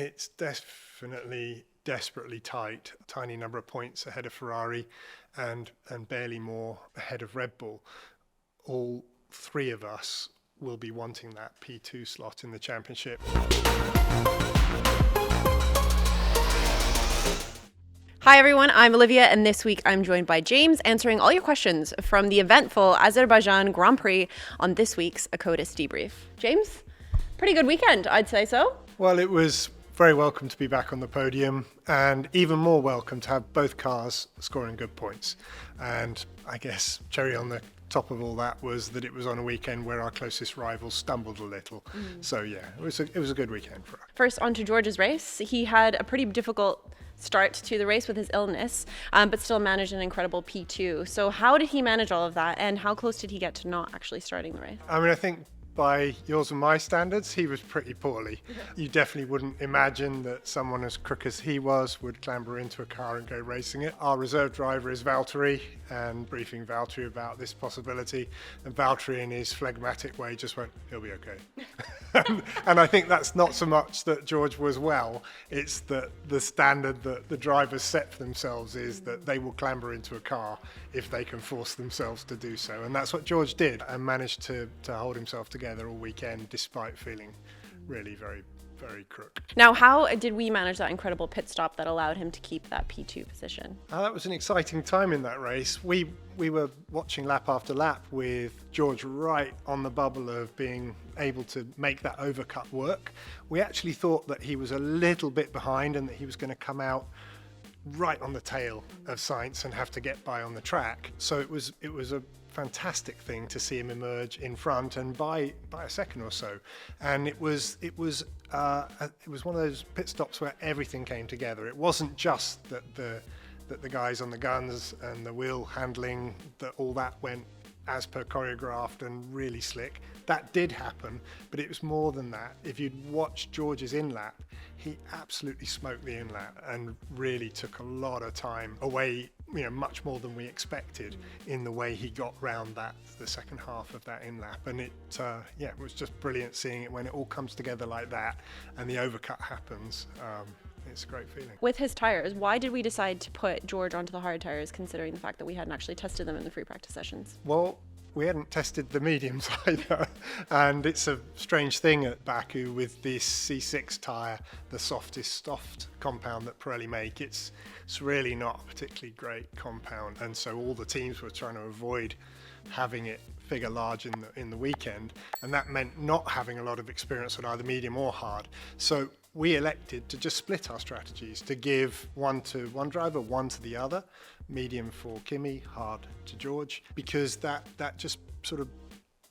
it's definitely desperately tight, a tiny number of points ahead of Ferrari and barely more ahead of Red Bull. All three of us will be wanting that P2 slot in the championship. Hi everyone, I'm Olivia, and this week I'm joined by James answering all your questions from the eventful Azerbaijan Grand Prix on this week's Akkodis Debrief. James, pretty good weekend, I'd say so. Well, it was very welcome to be back on the podium, and even more welcome to have both cars scoring good points. And I guess cherry on the top of all that was that it was on a weekend where our closest rivals stumbled a little. So yeah, it was a good weekend for us. First, on to George's race. He had a pretty difficult start to the race with his illness, but still managed an incredible P2. So how did he manage all of that, and how close did he get to not actually starting the race? I mean, I think by yours and my standards, he was pretty poorly. You definitely wouldn't imagine that someone as crook as he was would clamber into a car and go racing it. Our reserve driver is Valtteri, and briefing Valtteri about this possibility, and Valtteri in his phlegmatic way just went, he'll be okay. And I think that's not so much that George was well, it's that the standard that the drivers set for themselves is that they will clamber into a car if they can force themselves to do so. And that's what George did, and managed to hold himself together all weekend despite feeling really very, very crook. Now, how did we manage that incredible pit stop that allowed him to keep that P2 position? That was an exciting time in that race. We were watching lap after lap with George right on the bubble of being able to make that overcut work. We actually thought that he was a little bit behind and that he was going to come out right on the tail of Sainz and have to get by on the track. So it was a fantastic thing to see him emerge in front and by a second or so. And it was one of those pit stops where everything came together. It wasn't just that the guys on the guns and the wheel handling, that all that went as per choreographed and really slick. That did happen, but it was more than that. If you'd watched George's in-lap, he absolutely smoked the in-lap and really took a lot of time away, much more than we expected in the way he got round the second half of that in-lap. And it was just brilliant seeing it when it all comes together like that and the overcut happens. It's a great feeling. With his tires, why did we decide to put George onto the hard tires, considering the fact that we hadn't actually tested them in the free practice sessions? Well, we hadn't tested the mediums either, and it's a strange thing at Baku with this C6 tyre, the softest soft compound that Pirelli make. It's really not a particularly great compound, and so all the teams were trying to avoid having it figure large in the weekend, and that meant not having a lot of experience on either medium or hard. So we elected to just split our strategies, to give one to one driver, one to the other, medium for Kimi, hard to George, because that just sort of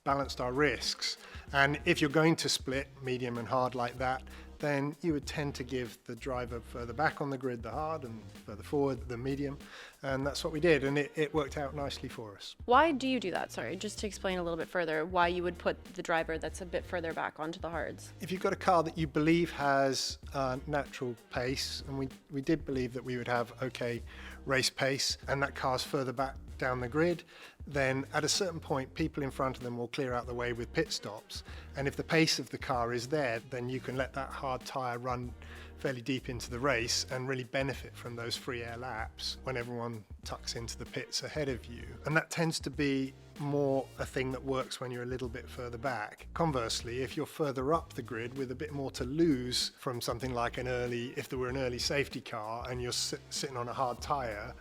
balanced our risks. And if you're going to split medium and hard like that, then you would tend to give the driver further back on the grid the hard and further forward the medium. And that's what we did, and it worked out nicely for us. Why do you do that? Sorry, just to explain a little bit further, why you would put the driver that's a bit further back onto the hards. If you've got a car that you believe has natural pace, and we did believe that we would have okay race pace, and that car's further back down the grid, then at a certain point people in front of them will clear out the way with pit stops, and if the pace of the car is there, then you can let that hard tyre run fairly deep into the race and really benefit from those free air laps when everyone tucks into the pits ahead of you. And that tends to be more a thing that works when you're a little bit further back. Conversely, if you're further up the grid with a bit more to lose from something like if there were an early safety car and you're sitting on a hard tyre,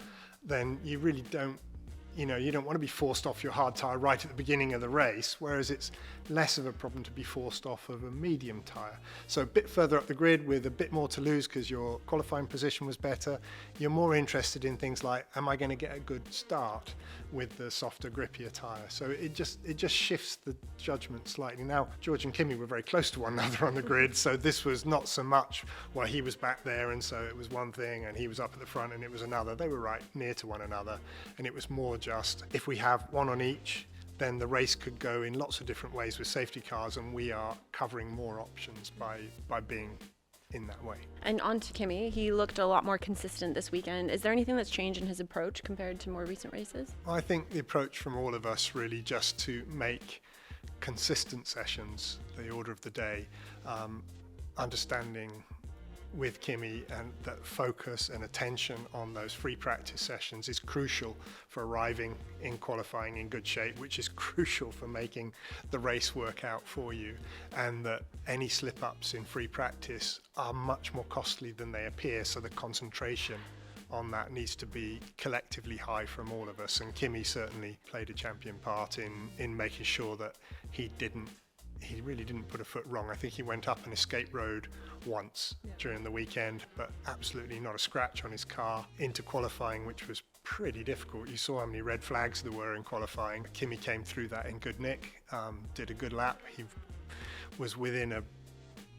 then you really don't you don't want to be forced off your hard tyre right at the beginning of the race, whereas it's less of a problem to be forced off of a medium tyre. So a bit further up the grid with a bit more to lose because your qualifying position was better, you're more interested in things like, am I going to get a good start with the softer, grippier tyre? So it just shifts the judgment slightly. Now, George and Kimi were very close to one another on the grid, so this was not so much, well, he was back there and so it was one thing and he was up at the front and it was another. They were right near to one another, and it was more just, if we have one on each, then the race could go in lots of different ways with safety cars, and we are covering more options by being in that way. And on to Kimi, he looked a lot more consistent this weekend. Is there anything that's changed in his approach compared to more recent races? I think the approach from all of us really just to make consistent sessions the order of the day, understanding with Kimi, and that focus and attention on those free practice sessions is crucial for arriving in qualifying in good shape, which is crucial for making the race work out for you, and that any slip-ups in free practice are much more costly than they appear, so the concentration on that needs to be collectively high from all of us, and Kimi certainly played a champion part in making sure that he really didn't put a foot wrong. I think he went up an escape road once during the weekend, but absolutely not a scratch on his car into qualifying, which was pretty difficult. You saw how many red flags there were in qualifying. Kimi came through that in good nick, did a good lap. He was within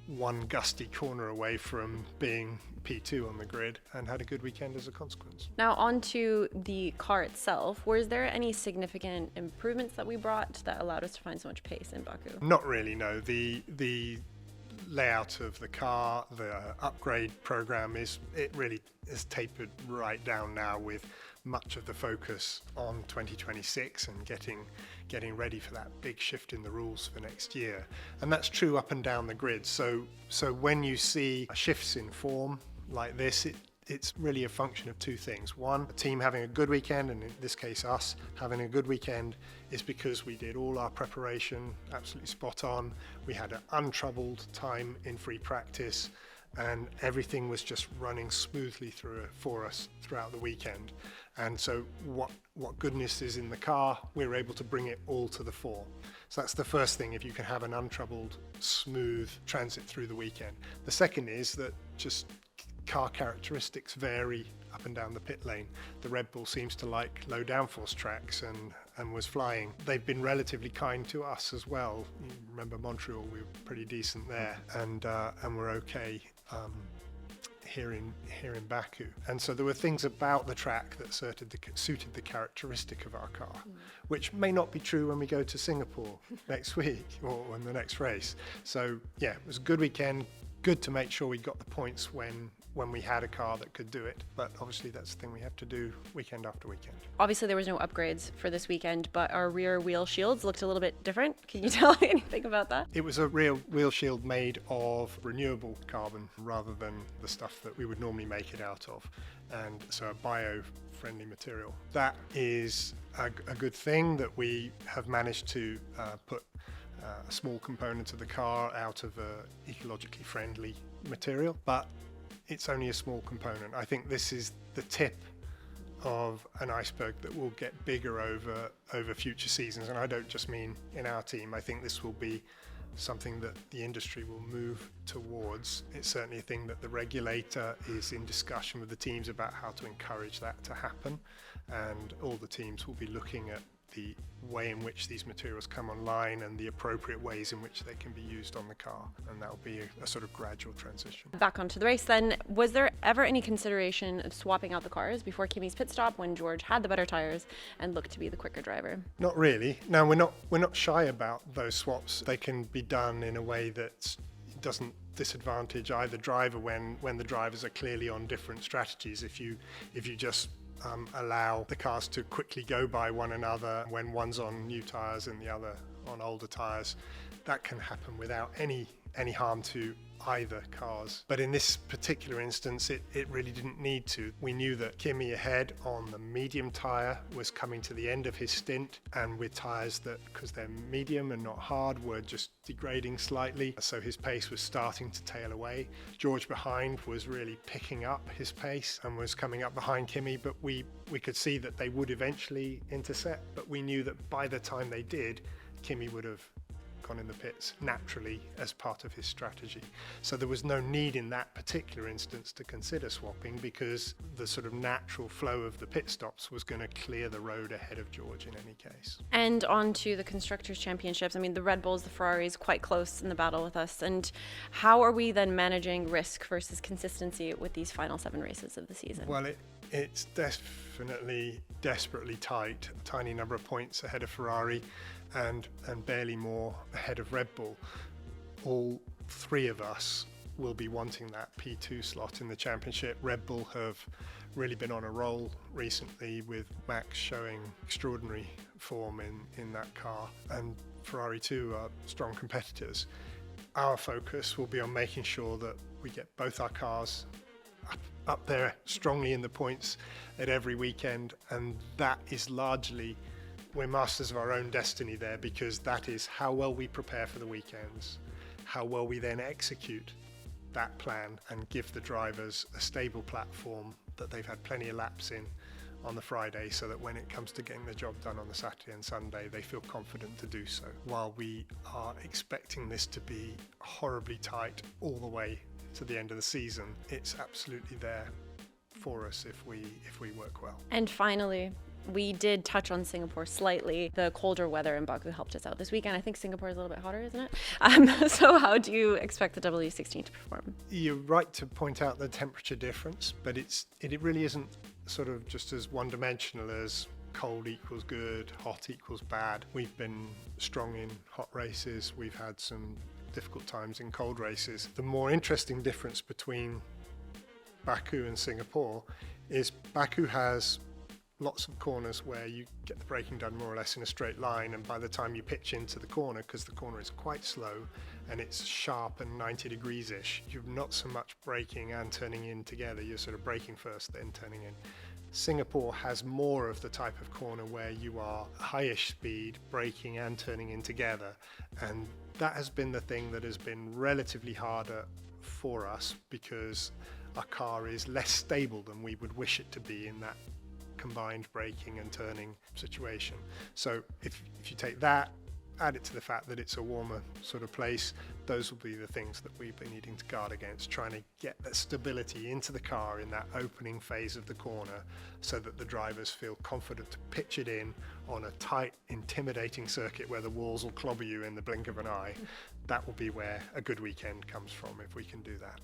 one gusty corner away from being P2 on the grid, and had a good weekend as a consequence. Now on to the car itself. Was there any significant improvements that we brought that allowed us to find so much pace in Baku? Not really, no. The layout of the car, the upgrade program really is tapered right down now, with much of the focus on 2026 and getting ready for that big shift in the rules for next year. And that's true up and down the grid. So when you see shifts in form like this, it's really a function of two things. One, a team having a good weekend, and in this case us having a good weekend, is because we did all our preparation absolutely spot on. We had an untroubled time in free practice, and everything was just running smoothly for us throughout the weekend. And so what goodness is in the car, we were able to bring it all to the fore. So that's the first thing, if you can have an untroubled, smooth transit through the weekend. The second is that just car characteristics vary up and down the pit lane. The Red Bull seems to like low downforce tracks and was flying. They've been relatively kind to us as well. You remember Montreal, we were pretty decent there, and we're okay here in Baku. And so there were things about the track that suited the characteristic of our car, which may not be true when we go to Singapore next week or in the next race. So yeah, it was a good weekend. Good to make sure we got the points when we had a car that could do it, but obviously that's the thing we have to do weekend after weekend. Obviously there was no upgrades for this weekend, but our rear wheel shields looked a little bit different. Can you tell me anything about that? It was a rear wheel shield made of renewable carbon rather than the stuff that we would normally make it out of, and so a bio-friendly material. That is a good thing, that we have managed to put a small component of the car out of ecologically friendly material, but it's only a small component. I think this is the tip of an iceberg that will get bigger over future seasons, and I don't just mean in our team. I think this will be something that the industry will move towards. It's certainly a thing that the regulator is in discussion with the teams about how to encourage that to happen, and all the teams will be looking at the way in which these materials come online and the appropriate ways in which they can be used on the car, and that will be a sort of gradual transition. Back onto the race then, was there ever any consideration of swapping out the cars before Kimi's pit stop when George had the better tires and looked to be the quicker driver? Not really. No, we're not shy about those swaps. They can be done in a way that doesn't disadvantage either driver when the drivers are clearly on different strategies. If you just allow the cars to quickly go by one another when one's on new tyres and the other on older tyres, that can happen without any harm to either cars. But in this particular instance, it really didn't need to. We knew that Kimi ahead on the medium tyre was coming to the end of his stint, and with tyres that, because they're medium and not hard, were just degrading slightly, so his pace was starting to tail away. George behind was really picking up his pace and was coming up behind Kimi, but we could see that they would eventually intercept, but we knew that by the time they did, Kimi would have gone in the pits naturally as part of his strategy. So there was no need in that particular instance to consider swapping, because the sort of natural flow of the pit stops was going to clear the road ahead of George in any case. And on to the Constructors' Championships. I mean, the Red Bulls, the Ferraris, quite close in the battle with us. And how are we then managing risk versus consistency with these final 7 races of the season? Well, it's definitely desperately tight. A tiny number of points ahead of Ferrari and barely more ahead of Red Bull. All 3 of us will be wanting that P2 slot in the championship. Red Bull have really been on a roll recently, with Max showing extraordinary form in that car, and Ferrari too are strong competitors. our focus will be on making sure that we get both our cars up there strongly in the points at every weekend, and that is largely, we're masters of our own destiny there, because that is how well we prepare for the weekends, how well we then execute that plan and give the drivers a stable platform that they've had plenty of laps in on the Friday, so that when it comes to getting the job done on the Saturday and Sunday, they feel confident to do so. While we are expecting this to be horribly tight all the way to the end of the season, it's absolutely there for us if we work well. And finally, we did touch on Singapore slightly. The colder weather in Baku helped us out this weekend. I think Singapore is a little bit hotter, isn't it? So how do you expect the W16 to perform? You're right to point out the temperature difference, but it really isn't sort of just as one-dimensional as cold equals good, hot equals bad. We've been strong in hot races. We've had some difficult times in cold races. The more interesting difference between Baku and Singapore is Baku has lots of corners where you get the braking done more or less in a straight line, and by the time you pitch into the corner, because the corner is quite slow and it's sharp and 90 degrees-ish, you're not so much braking and turning in together, you're sort of braking first then turning in. Singapore has more of the type of corner where you are highish speed, braking and turning in together, and that has been the thing that has been relatively harder for us, because our car is less stable than we would wish it to be in that combined braking and turning situation. So if you take that, add it to the fact that it's a warmer sort of place, those will be the things that we've been needing to guard against, trying to get that stability into the car in that opening phase of the corner, so that the drivers feel confident to pitch it in on a tight, intimidating circuit where the walls will clobber you in the blink of an eye. That will be where a good weekend comes from, if we can do that.